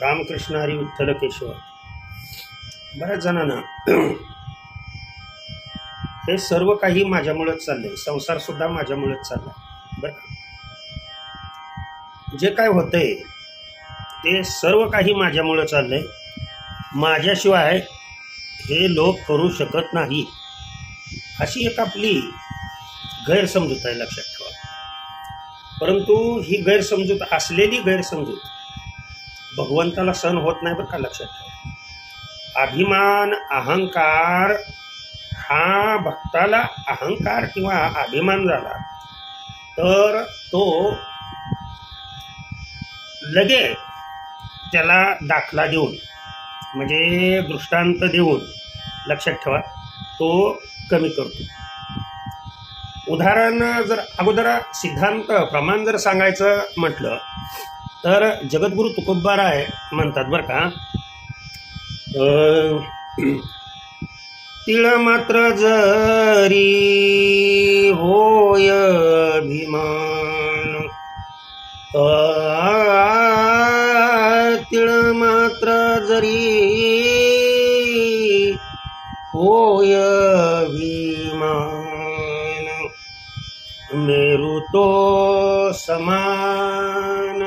रामकृष्ण हरी विठ्ठल केशव. बऱ्याच जणांना हे सर्व काही माझ्यामुळेच चाललंय, संसार सुद्धा माझ्यामुळेच चाललाय. बरं, जे काय होतंय ते सर्व काही माझ्यामुळे चाललंय, माझ्याशिवाय हे लोक करू शकत नाही, अशी एक आपली गैरसमजूत आहे, लक्षात ठेवा. परंतु ही गैरसमजूत असलेली गैरसमजूत भगवंताला सहन होत नाही, बरं का, लक्षात ठेवा. अभिमान अहंकार हा भक्ताला अहंकार किंवा अभिमान झाला तर तो लगे त्याला दाखला देऊन म्हणजे दृष्टांत देऊन, लक्षात ठेवा, तो कमी करतो. उदाहरण जर अगोदर सिद्धांत प्रमाण जर सांगायचं म्हटलं तर जगद्गुरु तुकोबाराय म्हणतात, बरं का, तिळ मात्र जरी होय अभिमान, तिळ मात्र जरी होय अभिमान, मेरू तो समान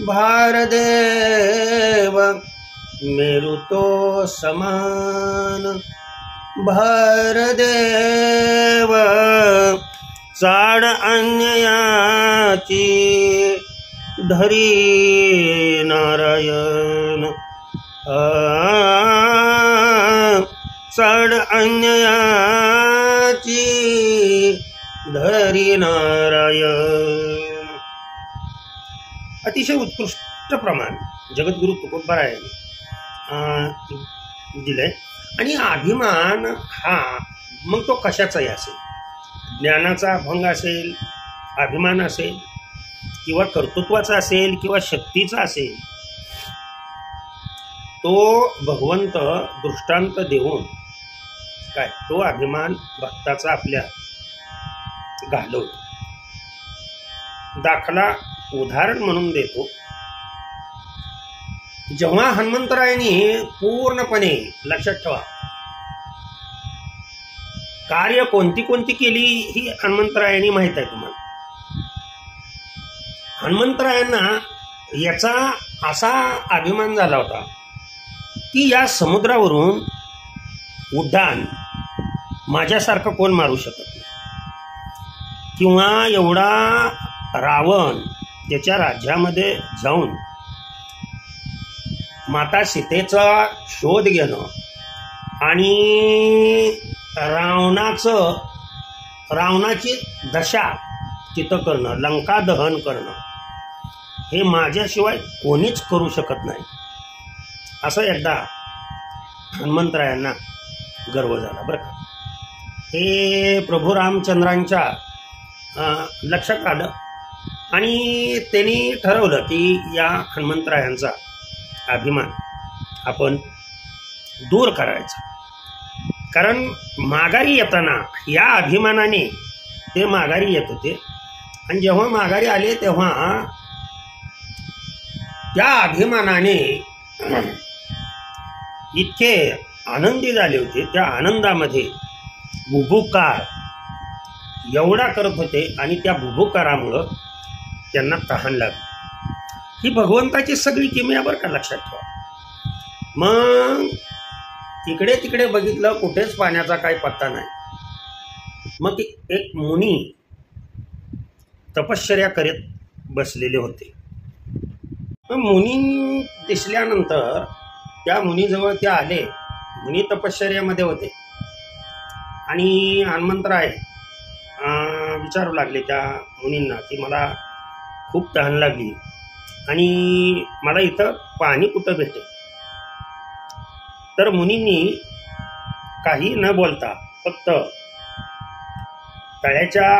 भारदेव, मेरू तो समान भारदेव, चाड अन्यायाची धरी नारायण, चाड अन्यायाची धरी नारायण. अतिशय उत्कृष्ट प्रमाण जगद्गुरु तुकोबाराय दिलंय. आणि अभिमान हा मग तो कशाचाही असेल, ज्ञानाचा अभंग असेल, अभिमान असेल, किंवा कर्तृत्वाचा असेल, किंवा शक्तीचा असेल, तो भगवंत दृष्टांत देऊन काय तो अभिमान भक्ताचा आपल्या घालवतो. दाखला उदाहरण म्हणून देतो. जेव्हा हनुमंतरायांनी पूर्णपणे, लक्षात ठेवा, कार्य कोणती कोणती केली ही हनुमंतरायांनी माहित आहे तुम्हाला. हनुमंतरायांना याचा असा अभिमान झाला होता की या समुद्रावरून उड्डाण माझ्यासारखं कोण मारू शकत नाही, किंवा एवढा रावण त्याच्या राज्यामध्ये जाऊन माता सीतेचा शोध घेणं आणि रावणाची दशा तिथं करणं, लंका दहन करणं, हे माझ्याशिवाय कोणीच करू शकत नाही, असं एकदा हनुमंतरायांना गर्व झाला, बरं का. हे प्रभू रामचंद्रांच्या लक्षात आलं आणि त्यांनी ठरवलं की या हनुमंतरायांचा अभिमान आपण दूर करायचा. कारण माघारी येताना या अभिमानाने ते माघारी येत होते, आणि जेव्हा माघारी आले तेव्हा त्या अभिमानाने इतके आनंदी झाले होते, त्या आनंदामध्ये बुभुकार एवढा करत होते, आणि त्या बुभुकारामुळं त्यांना तहान लागली. ही भगवंताची सगळी किमया, बरं का, लक्षात ठेवा. मग इकडे तिकडे बघितलं, कुठेच पाण्याचा काही पत्ता नाही. मग एक मुनी तपश्चर्या करीत बसलेले होते. मग मुनी दिसल्यानंतर त्या मुनीजवळ ते आले. मुनी तपश्चर्यामध्ये होते आणि हनुमंतराय विचारू लागले त्या मुनींना की मला खूप तहान लागली आणि मला इथं पाणी कुठं भेटेल. तर मुनींनी काही न बोलता फक्त तळ्याच्या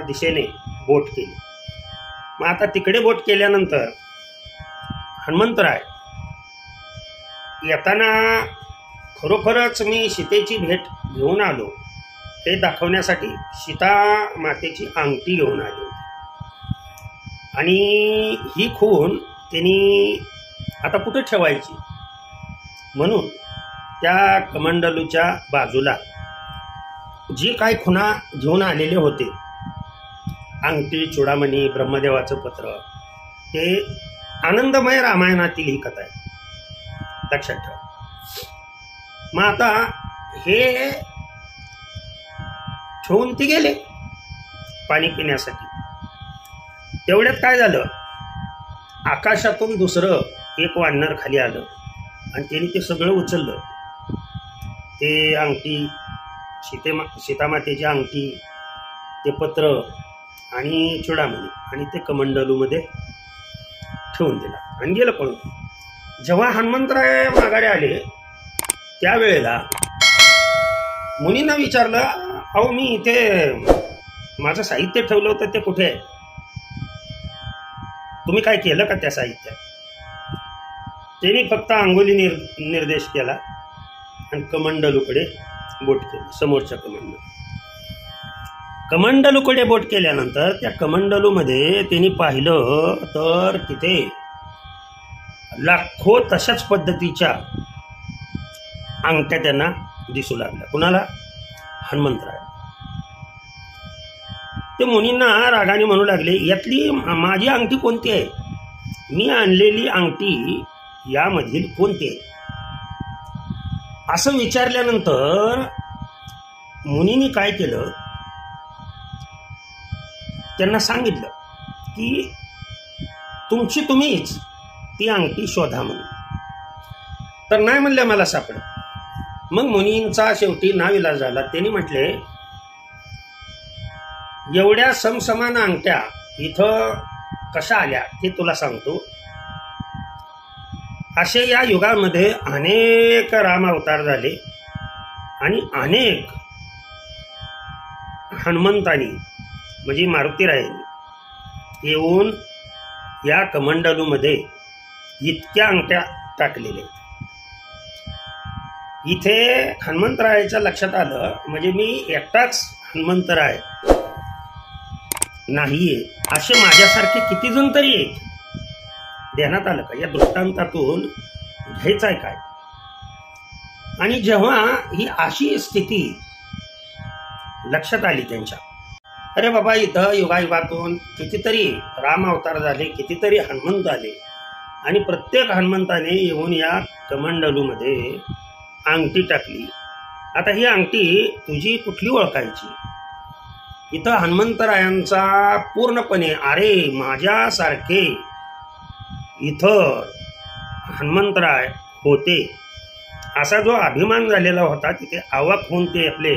दिशेने बोट केली. मग आता तिकडे बोट केल्यानंतर हनुमंतराय येताना खरोखरच मी सीतेची भेट घेऊन आलो हे दाखवण्यासाठी सीता मातेची अंगठी घेऊन आली होती, आणि ही खून त्यांनी आता कुठं ठेवायची म्हणून त्या कमंडलूच्या बाजूला जे काही खुणा घेऊन आलेले होते, अंगठी, चुडामणी, ब्रह्मदेवाचं पत्र, ते आनंदमय रामायणातील ही कथा आहे, लक्षात ठेवा. मग आता हे ठेवून ते गेले पाणी पिण्यासाठी. तेवढ्यात काय झालं, आकाशातून दुसरं एक वानर खाली आलं आणि त्यांनी ते सगळं उचललं. ते अंगठी, सीतामातेची अंगठी, ते पत्र आणि चुडामणी आणि ते कमंडलूमध्ये ठेवून दिला आणि गेलं पळून. जेव्हा हनुमंतराय माघारी आले त्यावेळेला मुनींना विचारलं, अहो मी इथे माझं साहित्य ठेवलं होतं ते कुठे आहे, तुम्ही काय केलं का त्या साहित्यात? त्यांनी फक्त अंगुली निर्देश केला आणि कमंडलूकडे बोट केलं, समोरच्या कमंडलूकडे बोट केल्यानंतर त्या कमंडलूमध्ये त्यांनी पाहिलं तर तिथे लाखो तशाच पद्धतीच्या अंगठ्या त्यांना दिसू लागल्या. कुणाला? हनुमंतराय. ते मुनींना रागाने म्हणू लागले, यातली माझी अंगठी कोणती आहे, मी आणलेली अंगठी यामधील कोणती आहे? असं विचारल्यानंतर मुनींनी काय केलं, त्यांना सांगितलं की तुमची तुम्हीच ती अंगठी शोधा म्हणून. तर नाही म्हणल्या मला सापड. मग मुनींचा शेवटी नाविलाज झाला. त्यांनी म्हटले, एवढ्या समसमान अंगठ्या इथं कशा आल्या ते तुला सांगतो. असे या युगामध्ये अनेक राम अवतार झाले आणि अनेक हनुमंतानी म्हणजे मारुतीरायांनी येऊन या कमंडलूमध्ये इतक्या अंगठ्या टाकलेल्या. इथे हनुमंतरायाच्या लक्षात आलं म्हणजे मी एकटाच हनुमंतराय नाहीये, असे माझ्यासारखे किती जण तरी आहेत. ध्यानात आलं का? या दृष्टांतातून घ्यायचं आहे काय? आणि जेव्हा ही अशी स्थिती लक्षात आली त्यांच्या, अरे बाबा इथं युगायुगातून कितीतरी राम अवतार झाले, कितीतरी हनुमंत आले आणि प्रत्येक हनुमंताने येऊन या कमंडलूमध्ये अंगठी टाकली. आता ही अंगठी तुझी कुठली ओळखायची? इथं हनुमंतरायांचा पूर्णपणे अरे माझ्यासारखे इथं हनुमंतराय होते असा जो अभिमान झालेला होता तिथे अवाक होऊन ते आपले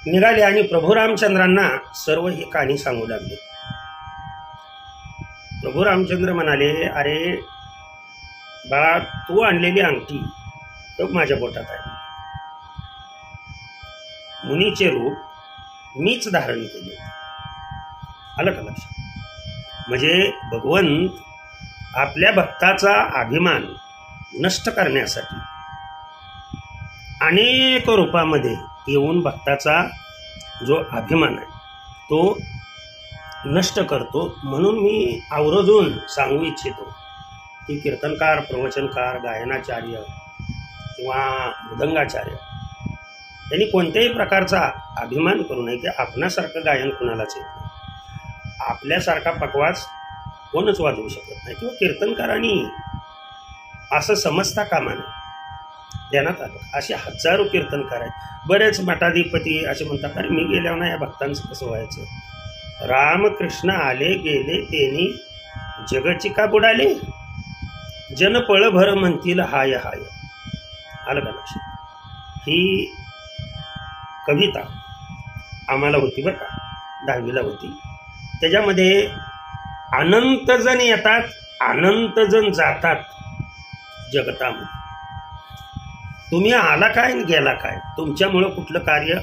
निघाले आणि प्रभू रामचंद्रांना सर्व ही कहाणी सांगू लागले. प्रभू रामचंद्र म्हणाले, अरे बाळा तू आणलेली अंगठी तो माझ्या बोटात आहे. मुनीचे रूप मीच धारण केले. आलं का लक्षात? म्हणजे भगवंत आपल्या भक्ताचा अभिमान नष्ट करण्यासाठी अनेक रूपामध्ये येऊन भक्ताचा जो अभिमान आहे तो नष्ट करतो. म्हणून मी आवर्जून सांगू इच्छितो की कीर्तनकार, प्रवचनकार, गायनाचार्य किंवा मृदंगाचार्य त्यांनी कोणत्याही प्रकारचा अभिमान करू नये की आपणासारखं गायन कुणालाच येत नाही, आपल्यासारखा पकवाज कोणच वाजवू शकत नाही, किंवा कीर्तनकारांनी असं समजता कामा नये. ध्यानात आलं, असे हजारो कीर्तनकार आहेत. बरेच मठाधिपती असे म्हणतात, अरे मी गेल्यावर ना या भक्तांचं कसं व्हायचं? रामकृष्ण आले गेले त्यांनी जगची का बुडाले, जन पळभर म्हणतील हाय हाय. आलं का लक्षात? ही कविता आम्हाला होती बरं का, 10वीला होती. त्याच्यामध्ये अनंत जण येतात, अनंत जण जातात जगतामध्ये. तुम्ही आला काय आणि गेला काय, तुमच्यामुळं कुठलं कार्य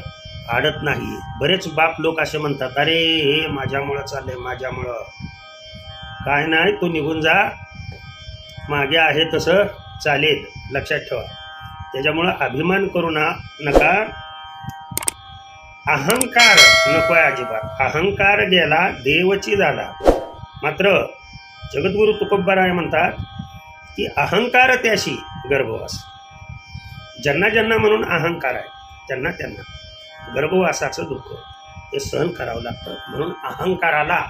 आडत नाही. बरेच बाप लोक असे म्हणतात, अरे हे माझ्यामुळं चाललंय, माझ्यामुळं. काय नाही, तू निघून जा, मागे आहे तसं चालेल, लक्षात ठेवा. त्याच्यामुळं अभिमान करू नका, अहंकार नको आहे अजिबात. अहंकार गेला देवची झाला, मात्र जगद्गुरु तुकोबाराय म्हणतात की अहंकार त्याशी गर्भवास. ज्यांना ज्यांना म्हणून अहंकार आहे त्यांना त्यांना गर्भवासाचं दुःख हे सहन करावं लागतं. म्हणून अहंकाराला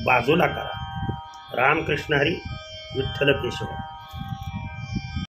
बाजूला करा. रामकृष्ण हरी. विठ्ठल केशव.